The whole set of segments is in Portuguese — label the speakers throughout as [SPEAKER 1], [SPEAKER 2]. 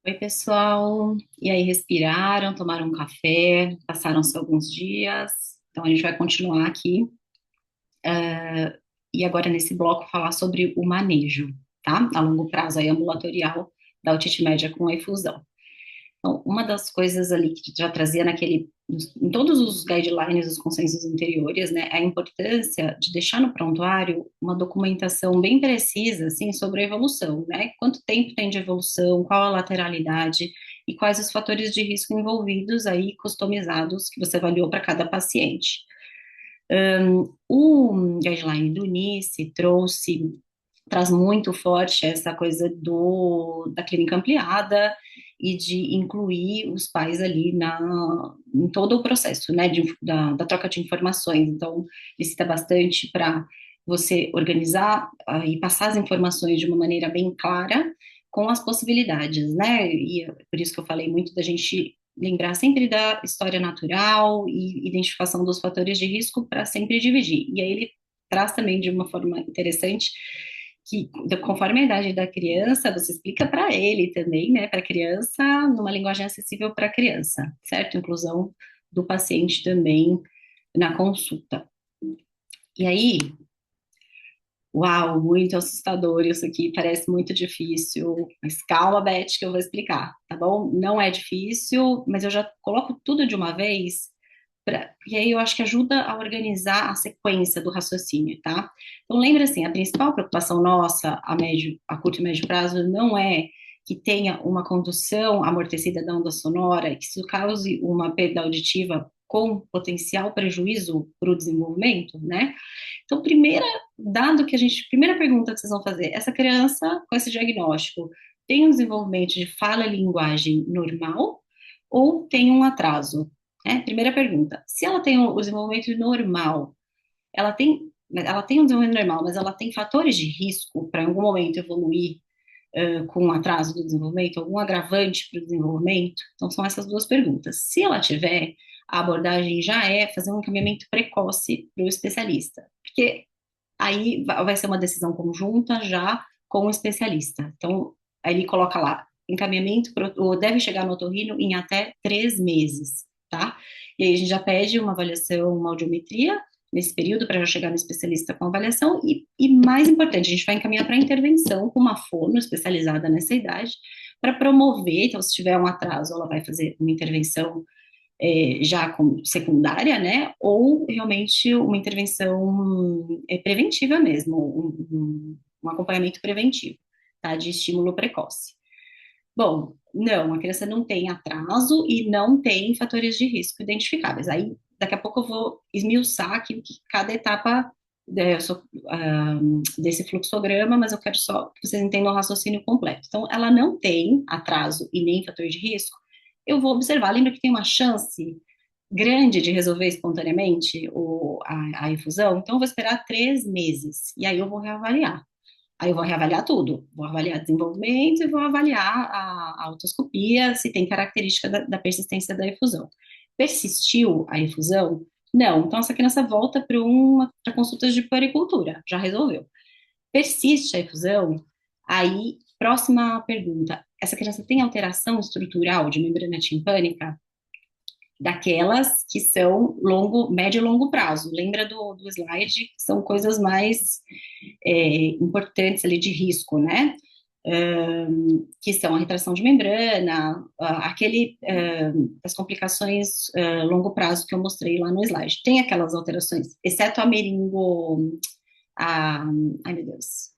[SPEAKER 1] Oi, pessoal. E aí, respiraram, tomaram um café, passaram-se alguns dias. Então, a gente vai continuar aqui. E agora, nesse bloco, falar sobre o manejo, tá? A longo prazo, aí, ambulatorial da otite média com a efusão. Então, uma das coisas ali que já trazia em todos os guidelines, os consensos anteriores, né, a importância de deixar no prontuário uma documentação bem precisa, assim, sobre a evolução, né, quanto tempo tem de evolução, qual a lateralidade e quais os fatores de risco envolvidos aí, customizados, que você avaliou para cada paciente. O guideline do NICE traz muito forte essa coisa da clínica ampliada e de incluir os pais ali em todo o processo, né, da troca de informações. Então, ele cita bastante para você organizar e passar as informações de uma maneira bem clara, com as possibilidades, né, e é por isso que eu falei muito da gente lembrar sempre da história natural e identificação dos fatores de risco para sempre dividir. E aí ele traz também de uma forma interessante que, conforme a idade da criança, você explica para ele também, né, para a criança, numa linguagem acessível para a criança, certo? Inclusão do paciente também na consulta. E aí, uau, muito assustador isso aqui, parece muito difícil, mas calma, Beth, que eu vou explicar, tá bom? Não é difícil, mas eu já coloco tudo de uma vez, e aí eu acho que ajuda a organizar a sequência do raciocínio, tá? Então lembra assim, a principal preocupação nossa a curto e médio prazo não é que tenha uma condução amortecida da onda sonora, que isso cause uma perda auditiva com potencial prejuízo para o desenvolvimento, né? Então, primeira pergunta que vocês vão fazer, essa criança com esse diagnóstico tem um desenvolvimento de fala e linguagem normal ou tem um atraso? Primeira pergunta. Se ela tem o desenvolvimento normal, ela tem um desenvolvimento normal, mas ela tem fatores de risco para em algum momento evoluir com um atraso do desenvolvimento, algum agravante para o desenvolvimento? Então, são essas duas perguntas. Se ela tiver, a abordagem já é fazer um encaminhamento precoce para o especialista, porque aí vai ser uma decisão conjunta já com o especialista. Então, aí ele coloca lá, ou deve chegar no otorrino em até 3 meses, tá? E aí a gente já pede uma avaliação, uma audiometria, nesse período, para já chegar no especialista com avaliação, e mais importante, a gente vai encaminhar para intervenção com uma fono especializada nessa idade, para promover, então, se tiver um atraso, ela vai fazer uma intervenção já como secundária, né, ou realmente uma intervenção preventiva mesmo, um acompanhamento preventivo, tá, de estímulo precoce. Bom, não, a criança não tem atraso e não tem fatores de risco identificáveis. Aí, daqui a pouco eu vou esmiuçar aqui que cada etapa eu sou, desse fluxograma, mas eu quero só que vocês entendam o raciocínio completo. Então, ela não tem atraso e nem fator de risco. Eu vou observar, lembra que tem uma chance grande de resolver espontaneamente a infusão? Então, eu vou esperar 3 meses e aí eu vou reavaliar. Aí eu vou reavaliar tudo, vou avaliar desenvolvimento e vou avaliar a otoscopia, se tem característica da persistência da efusão. Persistiu a efusão? Não. Então, essa criança volta para consultas de puericultura, já resolveu. Persiste a efusão? Aí, próxima pergunta. Essa criança tem alteração estrutural de membrana timpânica? Daquelas que são médio e longo prazo. Lembra do slide? São coisas mais importantes ali de risco, né? Que são a retração de membrana, as complicações longo prazo que eu mostrei lá no slide. Tem aquelas alterações, exceto a, ai meu Deus,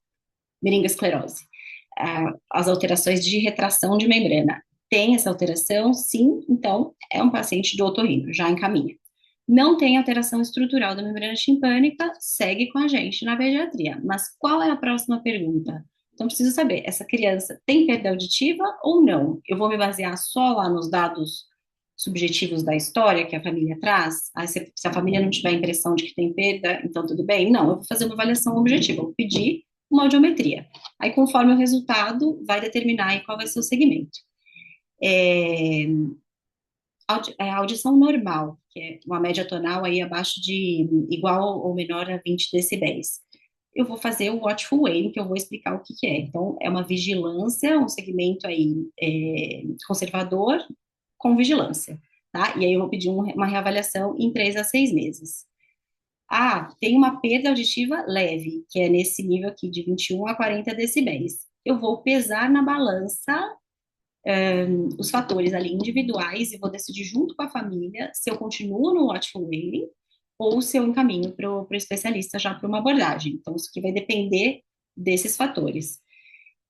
[SPEAKER 1] meringosclerose, as alterações de retração de membrana. Tem essa alteração? Sim, então é um paciente do otorrino, já encaminha. Não tem alteração estrutural da membrana timpânica, segue com a gente na pediatria. Mas qual é a próxima pergunta? Então, preciso saber, essa criança tem perda auditiva ou não? Eu vou me basear só lá nos dados subjetivos da história que a família traz? Aí, se a família não tiver a impressão de que tem perda, então tudo bem? Não, eu vou fazer uma avaliação objetiva, eu vou pedir uma audiometria. Aí, conforme o resultado, vai determinar aí qual vai ser o segmento. É, a audição normal, que é uma média tonal aí abaixo de igual ou menor a 20 decibéis. eu vou fazer o watchful waiting, que eu vou explicar o que que é. Então, é uma vigilância, um segmento aí conservador com vigilância, tá? E aí eu vou pedir uma reavaliação em 3 a 6 meses. Ah, tem uma perda auditiva leve, que é nesse nível aqui de 21 a 40 decibéis. Eu vou pesar na balança os fatores ali individuais e vou decidir junto com a família se eu continuo no watchful waiting ou se eu encaminho para o especialista já para uma abordagem. Então, isso aqui vai depender desses fatores.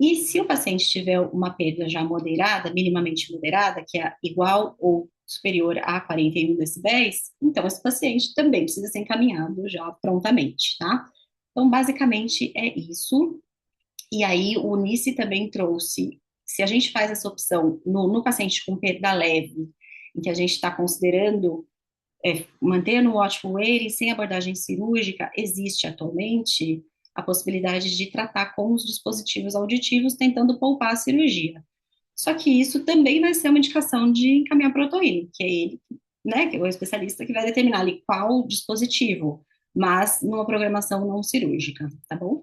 [SPEAKER 1] E se o paciente tiver uma perda já moderada, minimamente moderada, que é igual ou superior a 41 decibéis, então esse paciente também precisa ser encaminhado já prontamente, tá? Então, basicamente é isso. E aí, o Nice também trouxe, se a gente faz essa opção no paciente com perda leve, em que a gente está considerando manter no watchful waiting sem abordagem cirúrgica, existe atualmente a possibilidade de tratar com os dispositivos auditivos, tentando poupar a cirurgia. Só que isso também vai ser uma indicação de encaminhar para o otorrino, que é ele, né, que é o especialista que vai determinar ali qual dispositivo, mas numa programação não cirúrgica, tá bom?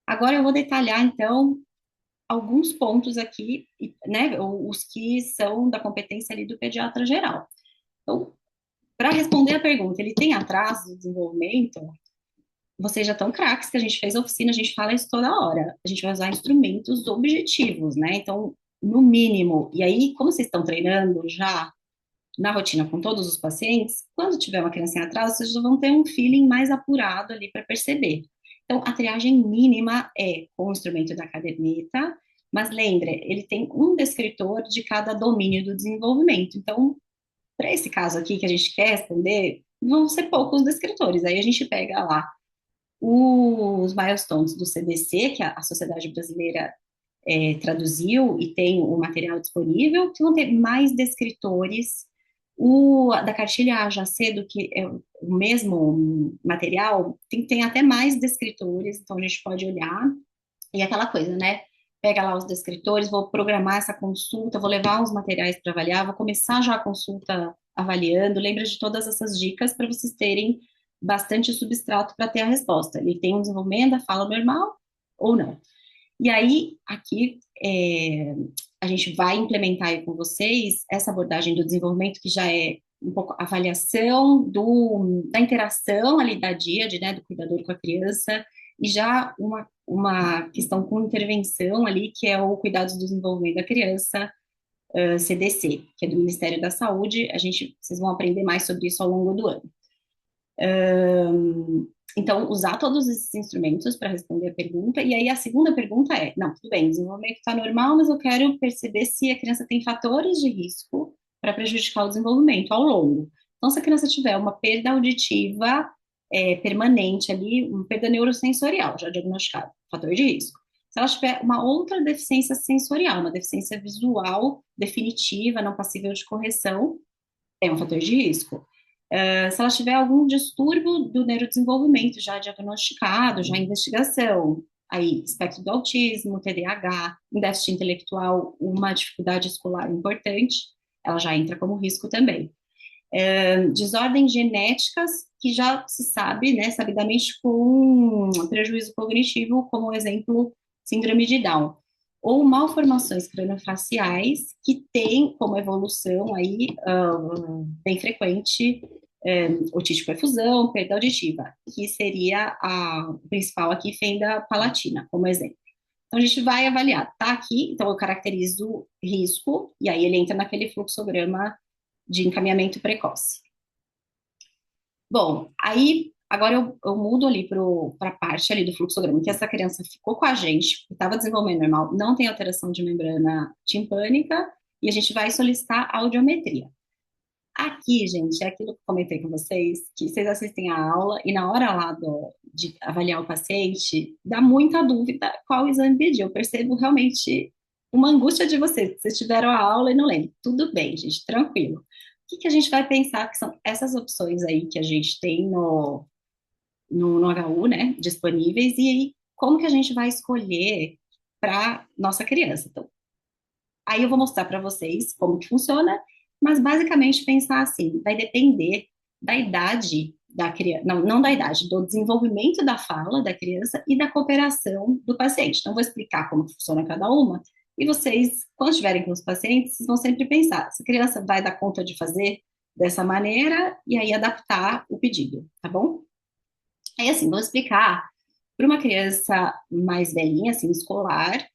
[SPEAKER 1] Agora eu vou detalhar, então, alguns pontos aqui, né, os que são da competência ali do pediatra geral. Então, para responder a pergunta, ele tem atraso de desenvolvimento? Vocês já estão craques, que a gente fez oficina, a gente fala isso toda hora. A gente vai usar instrumentos objetivos, né? Então, no mínimo, e aí, como vocês estão treinando já na rotina com todos os pacientes, quando tiver uma criança em atraso, vocês já vão ter um feeling mais apurado ali para perceber. Então, a triagem mínima é com o instrumento da caderneta, mas lembre, ele tem um descritor de cada domínio do desenvolvimento. Então, para esse caso aqui que a gente quer responder, vão ser poucos descritores. Aí a gente pega lá os milestones do CDC, que a Sociedade Brasileira traduziu e tem o material disponível, que vão ter mais descritores. O da cartilha AJC, do que é o mesmo material, tem até mais descritores, então a gente pode olhar. E aquela coisa, né? Pega lá os descritores, vou programar essa consulta, vou levar os materiais para avaliar, vou começar já a consulta avaliando. Lembra de todas essas dicas para vocês terem bastante substrato para ter a resposta. Ele tem um desenvolvimento da fala normal ou não. E aí, aqui, a gente vai implementar aí com vocês essa abordagem do desenvolvimento, que já é um pouco avaliação da interação ali da díade, né, do cuidador com a criança, e já uma questão com intervenção ali, que é o cuidados do desenvolvimento da criança, CDC, que é do Ministério da Saúde. Vocês vão aprender mais sobre isso ao longo do ano. Então, usar todos esses instrumentos para responder a pergunta. E aí, a segunda pergunta é: não, tudo bem, o desenvolvimento está normal, mas eu quero perceber se a criança tem fatores de risco para prejudicar o desenvolvimento ao longo. Então, se a criança tiver uma perda auditiva permanente ali, uma perda neurosensorial, já diagnosticada, fator de risco. Se ela tiver uma outra deficiência sensorial, uma deficiência visual definitiva, não passível de correção, é um fator de risco. Se ela tiver algum distúrbio do neurodesenvolvimento já diagnosticado, já em investigação, aí espectro do autismo, TDAH, um déficit intelectual, uma dificuldade escolar importante, ela já entra como risco também. Desordens genéticas que já se sabe, né, sabidamente com prejuízo cognitivo, como exemplo, síndrome de Down, ou malformações craniofaciais que tem como evolução aí bem frequente otite com efusão, perda auditiva, que seria a principal aqui, fenda palatina, como exemplo. Então, a gente vai avaliar, tá aqui, então eu caracterizo risco, e aí ele entra naquele fluxograma de encaminhamento precoce. Bom, aí agora eu mudo ali para a parte ali do fluxograma, que essa criança ficou com a gente, estava desenvolvendo normal, não tem alteração de membrana timpânica, e a gente vai solicitar audiometria. Aqui, gente, é aquilo que eu comentei com vocês, que vocês assistem a aula e na hora lá de avaliar o paciente, dá muita dúvida qual exame pedir. Eu percebo realmente uma angústia de vocês. Vocês tiveram a aula e não lembram. Tudo bem, gente, tranquilo. O que que a gente vai pensar que são essas opções aí que a gente tem no HU, né, disponíveis, e aí como que a gente vai escolher para nossa criança? Então, aí eu vou mostrar para vocês como que funciona, mas basicamente pensar assim, vai depender da idade da criança, não da idade, do desenvolvimento da fala da criança e da cooperação do paciente. Então, vou explicar como funciona cada uma, e vocês, quando estiverem com os pacientes, vocês vão sempre pensar, se a criança vai dar conta de fazer dessa maneira, e aí adaptar o pedido, tá bom? Aí, assim, vou explicar para uma criança mais velhinha, assim, escolar,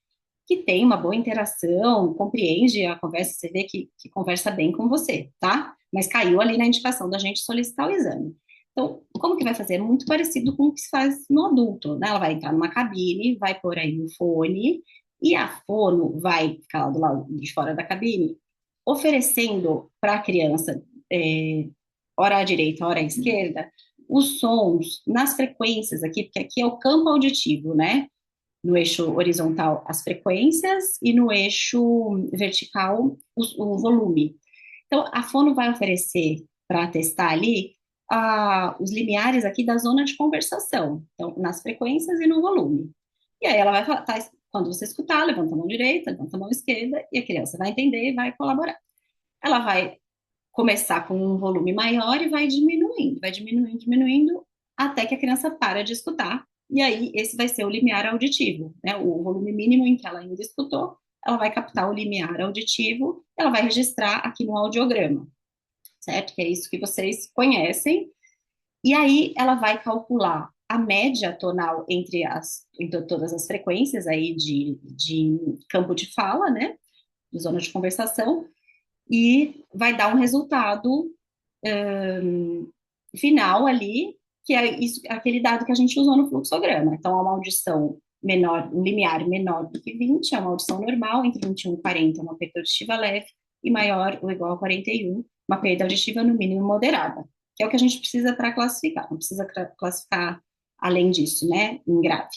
[SPEAKER 1] que tem uma boa interação, compreende a conversa, você vê que conversa bem com você, tá? Mas caiu ali na indicação da gente solicitar o exame. Então, como que vai fazer? É muito parecido com o que se faz no adulto, né? Ela vai entrar numa cabine, vai pôr aí um fone, e a fono vai ficar lá do lado de fora da cabine, oferecendo para a criança, hora à direita, hora à esquerda, os sons nas frequências aqui, porque aqui é o campo auditivo, né? No eixo horizontal as frequências e no eixo vertical o volume. Então, a fono vai oferecer para testar ali os limiares aqui da zona de conversação, então, nas frequências e no volume. E aí ela vai falar, tá, quando você escutar, levanta a mão direita, levanta a mão esquerda, e a criança vai entender e vai colaborar. Ela vai começar com um volume maior e vai diminuindo, diminuindo, até que a criança para de escutar. E aí, esse vai ser o limiar auditivo, né? O volume mínimo em que ela ainda escutou, ela vai captar o limiar auditivo, ela vai registrar aqui no audiograma, certo? Que é isso que vocês conhecem. E aí, ela vai calcular a média tonal entre todas as frequências aí de campo de fala, né? De zona de conversação, e vai dar um resultado final ali, que é isso, aquele dado que a gente usou no fluxograma. Então, é uma audição menor, um limiar menor do que 20, é uma audição normal, entre 21 e 40 é uma perda auditiva leve, e maior ou igual a 41, uma perda auditiva no mínimo moderada, que é o que a gente precisa para classificar, não precisa classificar além disso, né, em grave,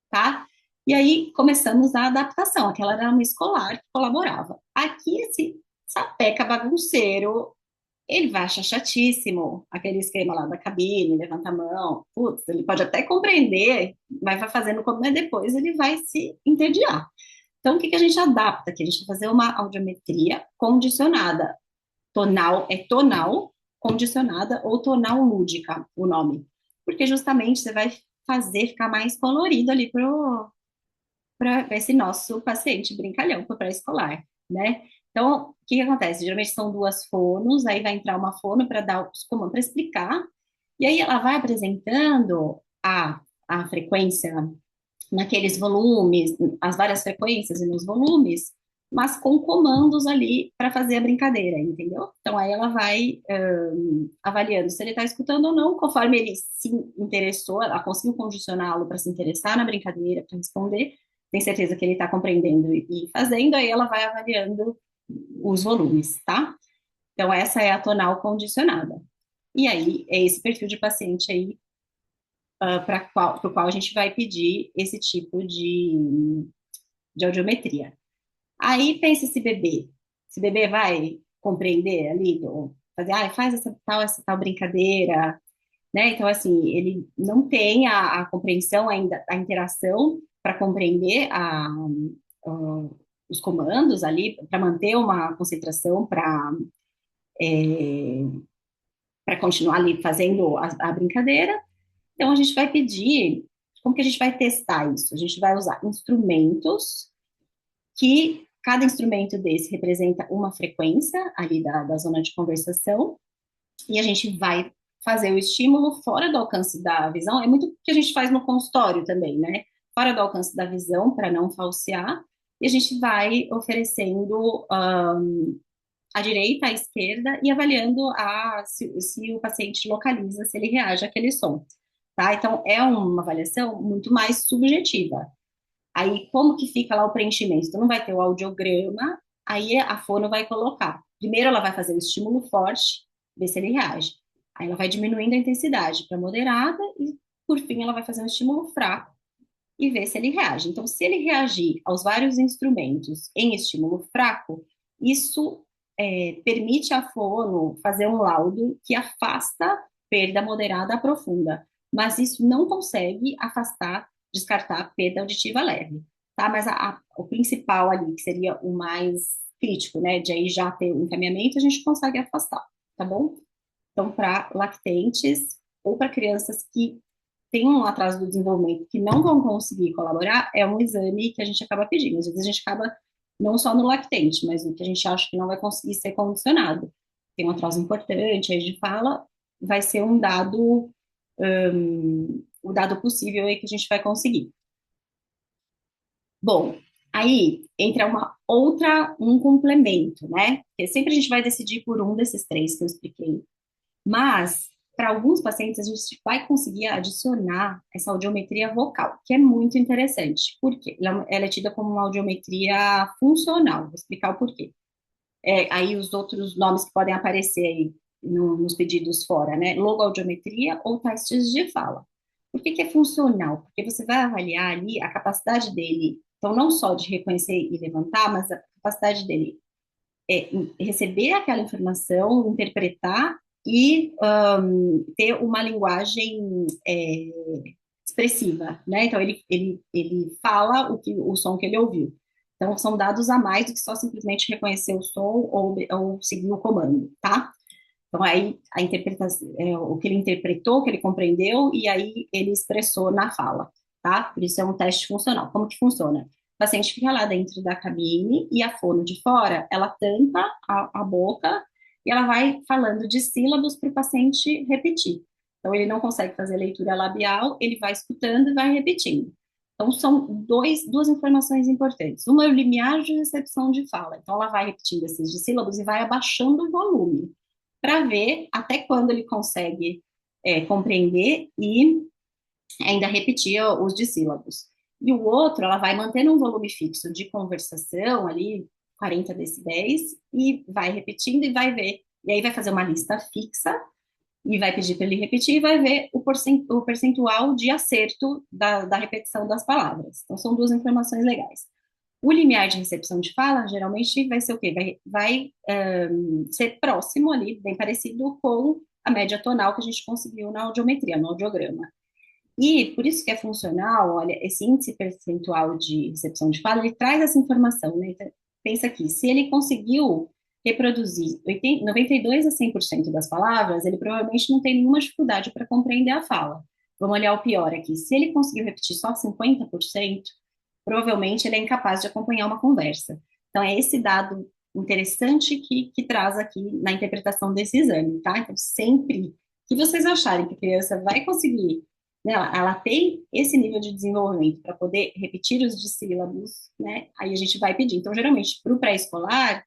[SPEAKER 1] tá? E aí começamos a adaptação, aquela era uma escolar que colaborava. Aqui, esse sapeca bagunceiro, ele vai achar chatíssimo aquele esquema lá da cabine, levanta a mão, putz, ele pode até compreender, mas vai fazendo como é depois, ele vai se entediar. Então, o que que a gente adapta aqui? A gente vai fazer uma audiometria condicionada. Tonal é tonal, condicionada ou tonal lúdica, o nome. Porque justamente você vai fazer ficar mais colorido ali para esse nosso paciente brincalhão, para pré-escolar, né? Então, o que que acontece? Geralmente são duas fonos, aí vai entrar uma fono para dar os comandos, para explicar, e aí ela vai apresentando a frequência naqueles volumes, as várias frequências e nos volumes, mas com comandos ali para fazer a brincadeira, entendeu? Então aí ela vai avaliando se ele está escutando ou não, conforme ele se interessou, ela conseguiu condicioná-lo para se interessar na brincadeira, para responder, tem certeza que ele está compreendendo e fazendo, aí ela vai avaliando os volumes, tá? Então essa é a tonal condicionada. E aí é esse perfil de paciente aí para o qual a gente vai pedir esse tipo de audiometria. Aí pensa esse bebê vai compreender ali, fazer, faz essa tal brincadeira, né? Então, assim, ele não tem a compreensão ainda, a interação para compreender a- os comandos ali, para manter uma concentração, para continuar ali fazendo a brincadeira. Então, a gente vai pedir, como que a gente vai testar isso? A gente vai usar instrumentos que cada instrumento desse representa uma frequência ali da zona de conversação, e a gente vai fazer o estímulo fora do alcance da visão, é muito o que a gente faz no consultório também, né? Fora do alcance da visão, para não falsear, e a gente vai oferecendo à direita, à esquerda, e avaliando se o paciente localiza, se ele reage àquele som, tá? Então, é uma avaliação muito mais subjetiva. Aí, como que fica lá o preenchimento? Então, não vai ter o audiograma, aí a fono vai colocar. Primeiro, ela vai fazer o estímulo forte, ver se ele reage. Aí, ela vai diminuindo a intensidade para moderada e, por fim, ela vai fazer um estímulo fraco e ver se ele reage. Então, se ele reagir aos vários instrumentos em estímulo fraco, isso permite à fono fazer um laudo que afasta perda moderada a profunda, mas isso não consegue afastar, descartar perda auditiva leve, tá? Mas o principal ali, que seria o mais crítico, né, de aí já ter o encaminhamento, a gente consegue afastar, tá bom? Então, para lactentes ou para crianças que têm um atraso do desenvolvimento que não vão conseguir colaborar, é um exame que a gente acaba pedindo. Às vezes a gente acaba não só no lactente, mas no que a gente acha que não vai conseguir ser condicionado. Tem um atraso importante, aí a gente fala, vai ser um dado, o dado possível aí que a gente vai conseguir. Bom, aí entra um complemento, né? Porque sempre a gente vai decidir por um desses três que eu expliquei. Mas, para alguns pacientes, a gente vai conseguir adicionar essa audiometria vocal, que é muito interessante. Por quê? Ela é tida como uma audiometria funcional. Vou explicar o porquê. Aí os outros nomes que podem aparecer aí nos pedidos fora, né? Logoaudiometria ou testes de fala. Por que que é funcional? Porque você vai avaliar ali a capacidade dele, então não só de reconhecer e levantar, mas a capacidade dele receber aquela informação, interpretar e ter uma linguagem expressiva, né? Então ele fala o som que ele ouviu. Então são dados a mais do que só simplesmente reconhecer o som ou seguir o comando, tá? Então aí a interpretação, o que ele interpretou, o que ele compreendeu e aí ele expressou na fala, tá? Por isso é um teste funcional. Como que funciona? O paciente fica lá dentro da cabine e a fono de fora, ela tampa a boca e ela vai falando de sílabos para o paciente repetir. Então ele não consegue fazer leitura labial, ele vai escutando e vai repetindo. Então são duas informações importantes. Uma é o limiar de recepção de fala. Então ela vai repetindo esses dissílabos e vai abaixando o volume para ver até quando ele consegue compreender e ainda repetir os dissílabos. E o outro, ela vai mantendo um volume fixo de conversação ali, 40 decibéis, e vai repetindo e vai ver. E aí vai fazer uma lista fixa e vai pedir para ele repetir e vai ver o percentual de acerto da repetição das palavras. Então, são duas informações legais. O limiar de recepção de fala, geralmente, vai ser o quê? Vai ser próximo ali, bem parecido com a média tonal que a gente conseguiu na audiometria, no audiograma. E por isso que é funcional, olha, esse índice percentual de recepção de fala, ele traz essa informação, né? Então, pensa aqui, se ele conseguiu reproduzir 92 a 100% das palavras, ele provavelmente não tem nenhuma dificuldade para compreender a fala. Vamos olhar o pior aqui. Se ele conseguiu repetir só 50%, provavelmente ele é incapaz de acompanhar uma conversa. Então, é esse dado interessante que traz aqui na interpretação desse exame, tá? Então, sempre que vocês acharem que a criança vai conseguir, né, ela tem esse nível de desenvolvimento para poder repetir os dissílabos, né? Aí a gente vai pedir. Então, geralmente, para o pré-escolar,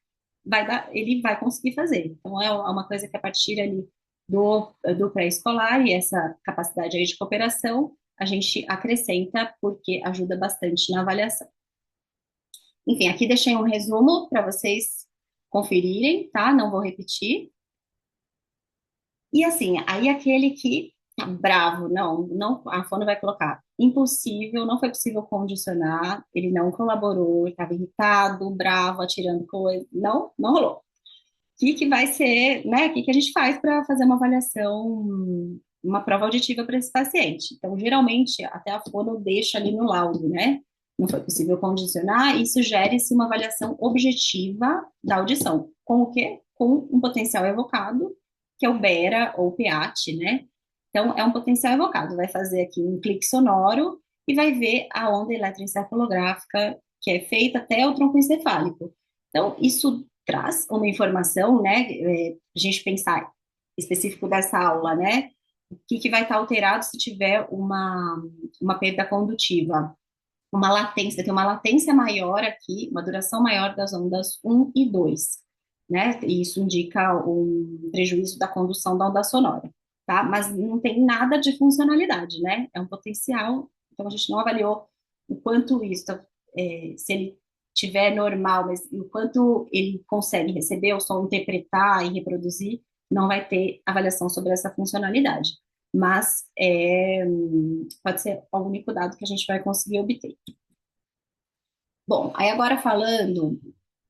[SPEAKER 1] ele vai conseguir fazer. Então, é uma coisa que a partir ali do pré-escolar e essa capacidade aí de cooperação, a gente acrescenta porque ajuda bastante na avaliação. Enfim, aqui deixei um resumo para vocês conferirem, tá? Não vou repetir. E assim, aí aquele que tá bravo, não, a fono vai colocar impossível, não foi possível condicionar, ele não colaborou, estava irritado, bravo, atirando coisa, não rolou. O que vai ser, né? O que a gente faz para fazer uma avaliação, uma prova auditiva para esse paciente? Então, geralmente, até a fono deixa ali no laudo, né? Não foi possível condicionar e sugere-se uma avaliação objetiva da audição. Com o quê? Com um potencial evocado, que é o BERA ou PEAT, né? Então, é um potencial evocado. Vai fazer aqui um clique sonoro e vai ver a onda eletroencefalográfica que é feita até o tronco encefálico. Então, isso traz uma informação, né? A gente pensar específico dessa aula, né? O que vai estar alterado se tiver uma perda condutiva, uma latência, tem uma latência maior aqui, uma duração maior das ondas um e 2, né? E isso indica um prejuízo da condução da onda sonora, tá? Mas não tem nada de funcionalidade, né? É um potencial, então a gente não avaliou o quanto isso, se ele tiver normal, mas o quanto ele consegue receber o som, interpretar e reproduzir, não vai ter avaliação sobre essa funcionalidade. Mas pode ser o único dado que a gente vai conseguir obter. Bom, aí agora falando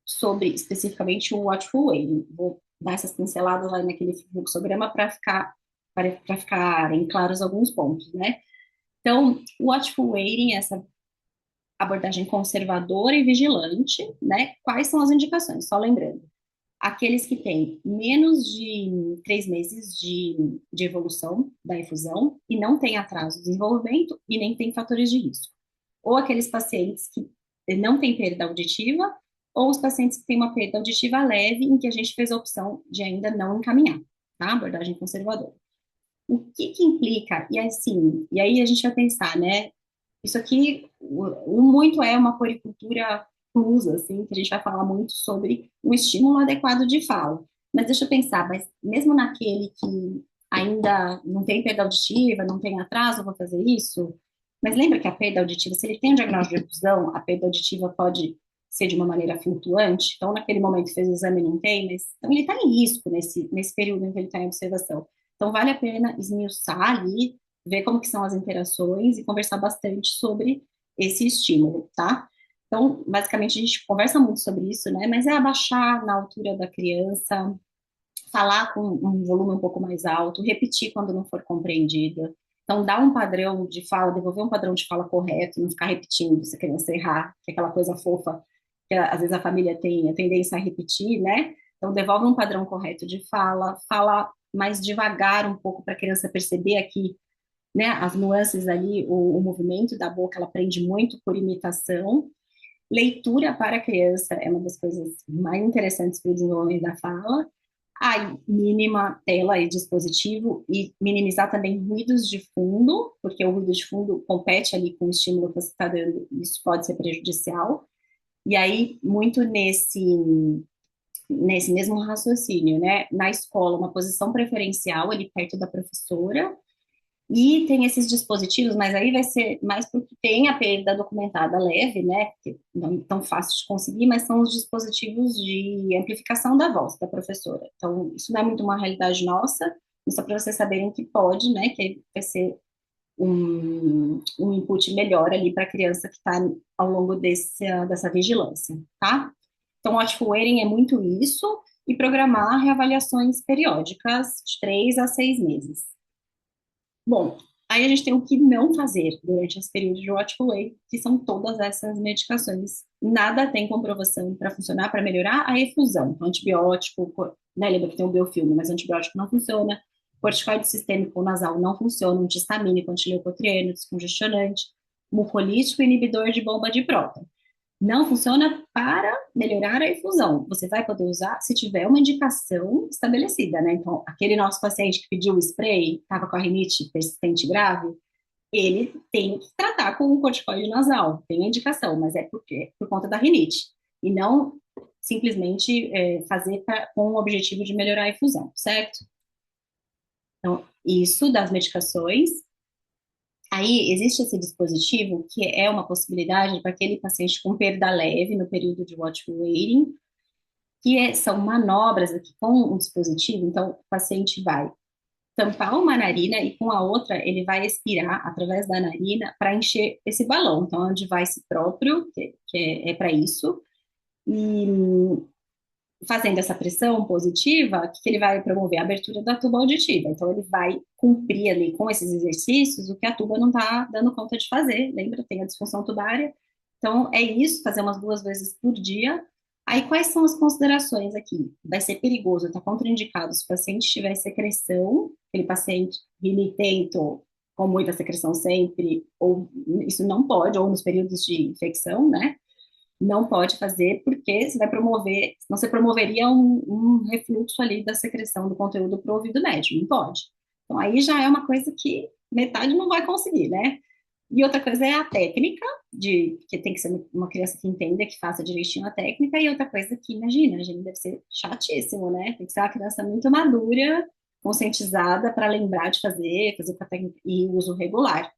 [SPEAKER 1] sobre especificamente o Watchful Waiting, vou dar essas pinceladas lá naquele fluxograma para ficarem claros alguns pontos, né? Então, o Watchful Waiting, essa abordagem conservadora e vigilante, né? Quais são as indicações? Só lembrando, aqueles que têm menos de 3 meses de evolução da efusão e não têm atraso de desenvolvimento e nem têm fatores de risco. Ou aqueles pacientes que não têm perda auditiva, ou os pacientes que têm uma perda auditiva leve, em que a gente fez a opção de ainda não encaminhar, tá? Abordagem conservadora. O que que implica? E assim, e aí a gente vai pensar, né? Isso aqui, o muito é uma poricultura plus, assim, que a gente vai falar muito sobre um estímulo adequado de fala. Mas deixa eu pensar, mas mesmo naquele que ainda não tem perda auditiva, não tem atraso, eu vou fazer isso? Mas lembra que a perda auditiva, se ele tem um diagnóstico de oclusão, a perda auditiva pode ser de uma maneira flutuante. Então, naquele momento fez o exame e não tem, mas então ele está em risco nesse período em que ele está em observação. Então, vale a pena esmiuçar ali, ver como que são as interações e conversar bastante sobre esse estímulo, tá? Então, basicamente, a gente conversa muito sobre isso, né? Mas é abaixar na altura da criança, falar com um volume um pouco mais alto, repetir quando não for compreendida. Então, dar um padrão de fala, devolver um padrão de fala correto, não ficar repetindo se a criança errar, que é aquela coisa fofa que às vezes a família tem a tendência a repetir, né? Então, devolve um padrão correto de fala, fala mais devagar um pouco para a criança perceber aqui, né, as nuances ali, o movimento da boca, ela aprende muito por imitação. Leitura para a criança é uma das coisas mais interessantes para o desenvolvimento da fala. A mínima tela e dispositivo e minimizar também ruídos de fundo, porque o ruído de fundo compete ali com o estímulo que você está dando, isso pode ser prejudicial. E aí, muito nesse mesmo raciocínio, né? Na escola, uma posição preferencial ali perto da professora, e tem esses dispositivos, mas aí vai ser mais porque tem a perda documentada leve, né? Que não é tão fácil de conseguir, mas são os dispositivos de amplificação da voz da professora. Então, isso não é muito uma realidade nossa, só para vocês saberem que pode, né? Que vai ser um input melhor ali para a criança que está ao longo dessa vigilância, tá? Então, o watchful waiting é muito isso, e programar reavaliações periódicas de 3 a 6 meses. Bom, aí a gente tem o que não fazer durante esse período de watchful wait, que são todas essas medicações. Nada tem comprovação para funcionar, para melhorar a efusão. Então, antibiótico, né, lembra que tem o biofilme, mas antibiótico não funciona. Corticoide sistêmico nasal não funciona. Anti-histamínico, antileucotrieno, descongestionante. Mucolítico, inibidor de bomba de próton. Não funciona para melhorar a efusão. Você vai poder usar se tiver uma indicação estabelecida, né? Então, aquele nosso paciente que pediu o spray, estava com a rinite persistente grave, ele tem que tratar com um corticoide nasal. Tem a indicação, mas é porque por conta da rinite. E não simplesmente fazer com o objetivo de melhorar a efusão, certo? Então, isso das medicações. Aí, existe esse dispositivo que é uma possibilidade para aquele paciente com perda leve no período de watchful waiting, são manobras aqui com um dispositivo. Então, o paciente vai tampar uma narina e com a outra ele vai expirar através da narina para encher esse balão. Então, é um device próprio, que é para isso. E fazendo essa pressão positiva, que ele vai promover a abertura da tuba auditiva. Então, ele vai cumprir ali com esses exercícios o que a tuba não está dando conta de fazer. Lembra? Tem a disfunção tubária. Então, é isso, fazer umas 2 vezes por dia. Aí, quais são as considerações aqui? Vai ser perigoso, está contraindicado se o paciente tiver secreção, aquele paciente rinitento com muita secreção sempre, ou isso não pode, ou nos períodos de infecção, né? Não pode fazer, porque você vai promover, senão você promoveria um refluxo ali da secreção do conteúdo para o ouvido médio, não pode. Então, aí já é uma coisa que metade não vai conseguir, né? E outra coisa é a técnica, que tem que ser uma criança que entenda, que faça direitinho a técnica, e outra coisa que, imagina, a gente deve ser chatíssimo, né? Tem que ser uma criança muito madura, conscientizada para lembrar de fazer com a técnica e uso regular.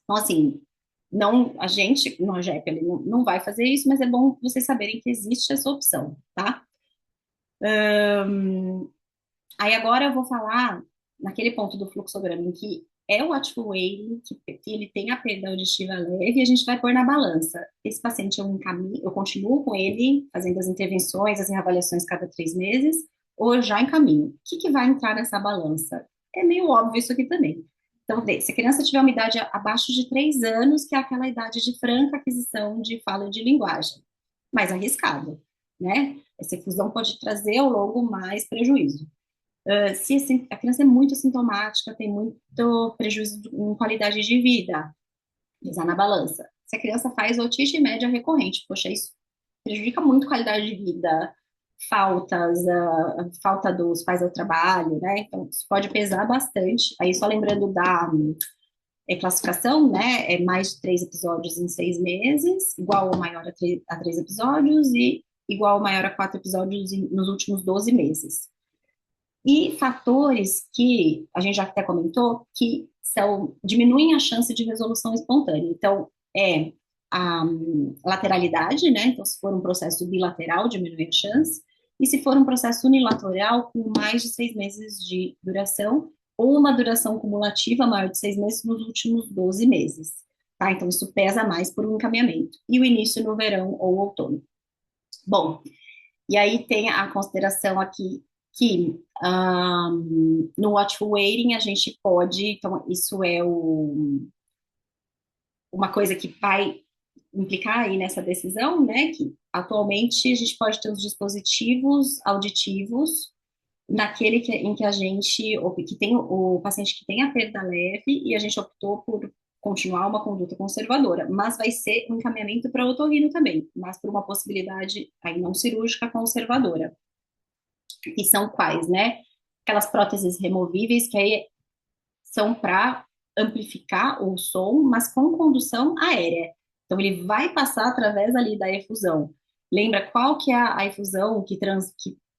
[SPEAKER 1] Então, assim, não, a gente no AGEP ele não vai fazer isso, mas é bom vocês saberem que existe essa opção, tá? Aí agora eu vou falar naquele ponto do fluxograma em que é o watchful waiting, que ele tem a perda auditiva leve, e a gente vai pôr na balança. Esse paciente eu continuo com ele, fazendo as intervenções, as reavaliações cada 3 meses, ou eu já encaminho. O que que vai entrar nessa balança? É meio óbvio isso aqui também. Então, se a criança tiver uma idade abaixo de 3 anos, que é aquela idade de franca aquisição de fala e de linguagem, mais arriscado, né? Essa efusão pode trazer ao longo mais prejuízo. Se a criança é muito sintomática, tem muito prejuízo em qualidade de vida, pesar na balança. Se a criança faz otite média recorrente, poxa, isso prejudica muito a qualidade de vida, faltas, falta dos pais ao trabalho, né? Então, isso pode pesar bastante. Aí, só lembrando da classificação, né? É mais de 3 episódios em 6 meses, igual ou maior a 3 episódios, e igual ou maior a 4 episódios nos últimos 12 meses. E fatores que a gente já até comentou que diminuem a chance de resolução espontânea. Então, é a lateralidade, né? Então, se for um processo bilateral, diminui a chance. E se for um processo unilateral, com mais de 6 meses de duração, ou uma duração cumulativa maior de 6 meses nos últimos 12 meses. Tá? Então, isso pesa mais por um encaminhamento. E o início no verão ou outono. Bom, e aí tem a consideração aqui que no watchful waiting a gente pode, então isso é uma coisa que vai implicar aí nessa decisão, né, que atualmente a gente pode ter os dispositivos auditivos naquele em que a gente, ou que tem o paciente que tem a perda leve e a gente optou por continuar uma conduta conservadora, mas vai ser um encaminhamento para otorrino também, mas por uma possibilidade aí não cirúrgica conservadora, que são quais, né? Aquelas próteses removíveis que aí são para amplificar o som, mas com condução aérea. Então ele vai passar através ali da efusão. Lembra qual que é a efusão que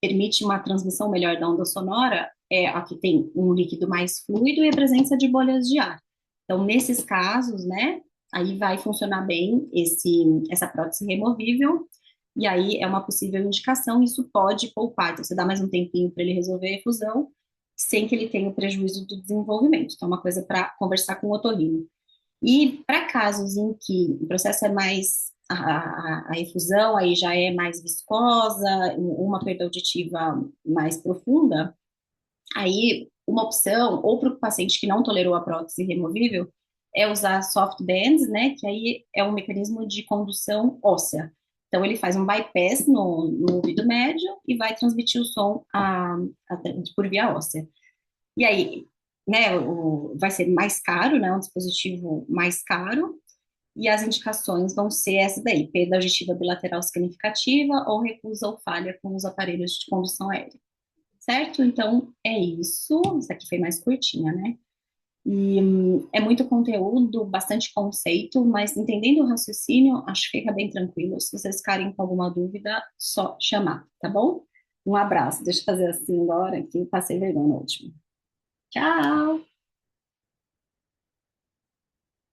[SPEAKER 1] permite uma transmissão melhor da onda sonora? É a que tem um líquido mais fluido e a presença de bolhas de ar. Então, nesses casos, né, aí vai funcionar bem essa prótese removível, e aí é uma possível indicação, isso pode poupar. Então, você dá mais um tempinho para ele resolver a efusão, sem que ele tenha o prejuízo do desenvolvimento. Então, é uma coisa para conversar com o otorrino. E para casos em que o processo é mais, a efusão aí já é mais viscosa, uma perda auditiva mais profunda, aí uma opção, ou para o paciente que não tolerou a prótese removível, é usar soft bands, né, que aí é um mecanismo de condução óssea. Então, ele faz um bypass no ouvido médio e vai transmitir o som por via óssea. E aí, né, vai ser mais caro, né, um dispositivo mais caro, e as indicações vão ser essa daí, perda auditiva bilateral significativa ou recusa ou falha com os aparelhos de condução aérea. Certo? Então, é isso. Isso aqui foi mais curtinha, né? E é muito conteúdo, bastante conceito, mas entendendo o raciocínio, acho que fica bem tranquilo. Se vocês ficarem com alguma dúvida, só chamar, tá bom? Um abraço. Deixa eu fazer assim agora, que eu passei vergonha no último. Tchau!